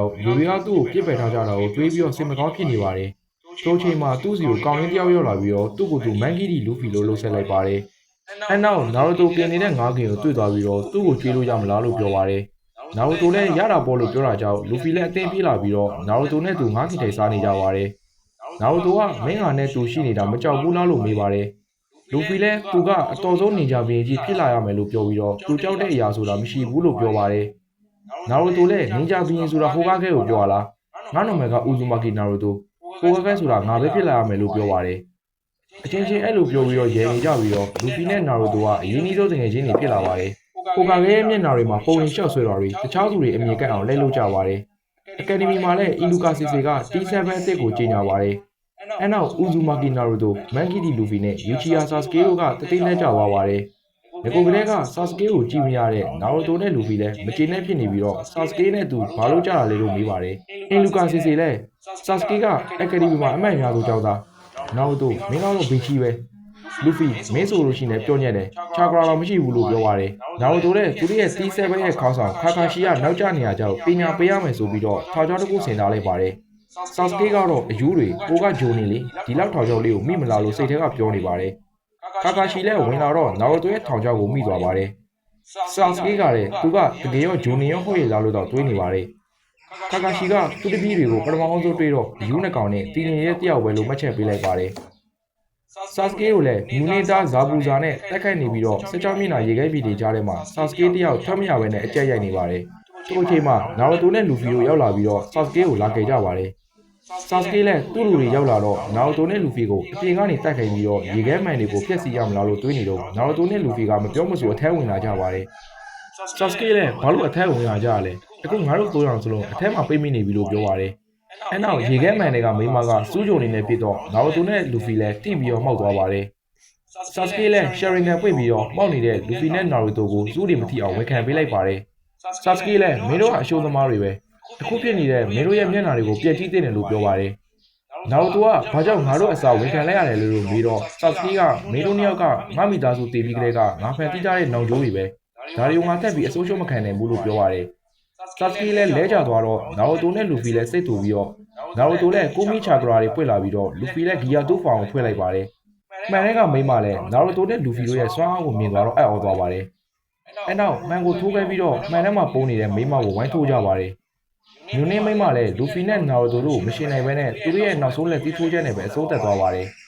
လူတွေကသူ့ကိုပြစ်ပယ်ထားကြတာကိုတွေးပြီးတော့စိတ်မကောင်းဖြစ်နေပါတယ်။ထိုချိန်မှာသူ့စီကိုကောင်းရင်းတယောက်ရောက်လာပြီးတော့သူ့ကိုယ်သူမန်ဂီဒီလူဖီလို့လှုပ်ဆက်လိုက်ပါတယ်။အဲနောက်နာရူတိုပြင်နေတဲ့ငါးကင်ကိုတွေ့သွားပြီးတော့သူ့ကိုကြွေးလို့ရမလားလို့ပြောပါတယ်။နာရူတိုလည်းရတာပေါ့လို့ပြောတာကြောင့်လူဖီလည်းအသင်ပြေးလာပြီးတော့နာရူတိုနဲ့သူငါးကင်ထိပ်စားနေကြပါတယ်။နာရူတိုကမင်းငါနဲ့သူရှိနေတာမကြောက်ဘူးလားလို့မေးပါတယ်။လူဖီလည်းသူကအတော်ဆုံးနေကြဘင်းကြီးဖြစ်လာရမယ်လို့ပြောပြီးတော့သူကြောက်တဲ့အရာဆိုတာမရှိဘူးလို့ပြောပါတယ်။နာရူတိုလည်းနင်းကြဘင်းဆိုတာဟိုကားခဲကိုပြောလာငါနာမည်ကဥဇူမာကီနာရူတိုဟိုကားခဲဆိုတာငါပဲဖြစ်လာရမယ်လို့ပြောပါတယ်။အချင်းချင်းအဲ့လိုပြောပြီးတော့ရဲနေကြပြီးတော့လူဖီနဲ့နာရူတိုကအရင်းနှီးဆုံးတကယ်ချင်းတွေဖြစ်လာပါတယ်။ဟိုကားခဲရဲ့မျက်နှာတွေမှာပုံရင်လျှော့ဆွဲတာတွေတခြားသူတွေအမြင်ကက်အောင်လဲလုပ်ကြပါတယ်။အကယ်ဒမီမှာလည်းအီလူကာစီစီက T7 အသစ်ကိုကြီးညာပါတယ်။အဲနောက်ဥဇူမာကီနာရူတိုမန်ဂီဒီလူဖီနဲ့ယူချီယာဆာစကေတို့ကတသိန်းနဲ့ကြသွားပါတယ်။ငကိုကလေးကဆာစကေကိုကြည့်မရတဲ့နာရူတိုနဲ့လူဖီလည်းမကျေနပ်ဖြစ်နေပြီးတော့ဆာစကေနဲ့သူဘာလို့ကြတာလဲလို့မေးပါတယ်။အင်လူကာစီစီလည်းဆာစကေကအကယ်ဒမီမှာအမှတ်အများဆုံးကြောက်တာနာရူတိုမင်းကတော့ဘီချီပဲလူဖီမင်းဆိုလို့ရှိနေပြောညက်တယ်ချာဂရာတော့မရှိဘူးလို့ပြောပါတယ်။နာရူတိုလည်းသူတို့ရဲ့ T7 ရဲ့ခေါင်းဆောင်ခါခါရှီကနောက်ကျနေရကြောက်ပညာပေးရမယ်ဆိုပြီးတော့ထောက်ချောင်းတစ်ခုဆင်ထားလိုက်ပါတယ်။ဆာစကေကတော့အယူတွေကိုကဂျိုနေလေဒီလောက်ထောင်ချောက်လေးကိုမိမလာလို့စိတ်ထဲကပြောနေပါတယ်။ခါခါရှီလည်းဝင်လာတော့နာရူတိုရဲ့ထောင်ချောက်ကိုမိသွားပါတယ်။ဆာစကေကလည်းသူကတကယ်ရောဂျိုနေရောဟုတ်ရလားလို့တော့တွေးနေပါတယ်။ခါခါရှီကသူ့တပည့်တွေကိုပထမအောင်ဆုံးတွေးတော့အယူနှစ်ကောင်နဲ့တီနေရဲ့တယောက်ပဲလို့မှတ်ချက်ပေးလိုက်ပါတယ်။ဆာစကေကိုလည်းမြူနေတာဇာပူဇာနဲ့တက်ခိုက်နေပြီးတော့16မျက်နှာရေခဲပြည်တွေကြားထဲမှာဆာစကေတယောက်ထွက်မရဘဲနဲ့အကြက်ရိုက်နေပါတယ်။ထို့အချိန်မှာနာရူတိုနဲ့လူဖီတို့ရောက်လာပြီးတော့ဆာစကေကိုလာကြကြပါတယ်။ဆာစကေလည်းသူ့လူတွေရောက်လာတော့နာရူတိုနဲ့လူဖီကိုအပြင်ကနေတိုက်ခိုက်ပြီးတော့ရေခဲမှန်တွေကိုဖျက်ဆီးရမလားလို့တွေးနေတော့နာရူတိုနဲ့လူဖီကမပြောမဆိုအထဲဝင်လာကြပါတယ်။ဆာစကေလည်းဘာလို့အထဲဝင်လာကြရလဲ။အခုငါတို့၃ယောက်စလုံးအထဲမှာပိတ်မိနေပြီလို့ပြောပါတယ်။အဲနောက်ရေခဲမှန်တွေကမိမကစူးကြုံနေနေဖြစ်တော့နာရူတိုနဲ့လူဖီလည်းတိပြီးတော့မှောက်သွားပါတယ်။ဆာစကေလည်းရှယ်ရင်ကန်ပွင့်ပြီးတော့မှောက်နေတဲ့လူဖီနဲ့နာရူတိုကိုစူးတွေမထိအောင်ဝန်ခံပေးလိုက်ပါတယ်။ဆာစကေလည်းမင်းတို့ကအရှိုးသမားတွေပဲ။အခုဖြစ်နေတဲ့မင်းတို့ရဲ့မျက်နှာတွေကိုပြက်ကြီးသိတယ်လို့ပြောပါတယ်။နာရူတိုကဘာကြောင့်ငါတို့အစာဝန်ခံလိုက်ရတယ်လို့မေးတော့ဆာစကေကမင်းတို့နှစ်ယောက်ကငါမိသားစုတည်ပြီးကလေးကငါဖန်တီးကြတဲ့နောင်ကျိုးတွေပဲ။ဒါတွေကိုငါတက်ပြီးအစိုးရှုံးမခံနိုင်ဘူးလို့ပြောပါတယ်။ဆာစကေလည်းလဲကျသွားတော့နာရူတိုနဲ့လူဖီလည်းစိတ်တူပြီးတော့နာရူတိုလည်းကိုမီချာဂရာတွေပွင့်လာပြီးတော့လူဖီလည်းဂီယာတူဖောင်ကိုဖွင့်လိုက်ပါတယ်။မှန်တဲ့ကမိမလည်းနာရူတိုနဲ့လူဖီတို့ရဲ့စွမ်းအားကိုမြင်သွားတော့အံ့ဩသွားပါတယ်။အဲနောက်မှန်ကိုထိုးခဲ့ပြီးတော့မှန်ထဲမှာပုံနေတဲ့မိမကိုဝိုင်းထိုးကြပါတယ်။မြူနင်းမိမလည်းလူဖီနဲ့နာရူတိုတို့ကိုမရှင်နိုင်ဘဲနဲ့သူတို့ရဲ့နောက်ဆုံးလက်တီးထိုးချက်နဲ့ပဲအစိုးသက်သွားပါတယ်။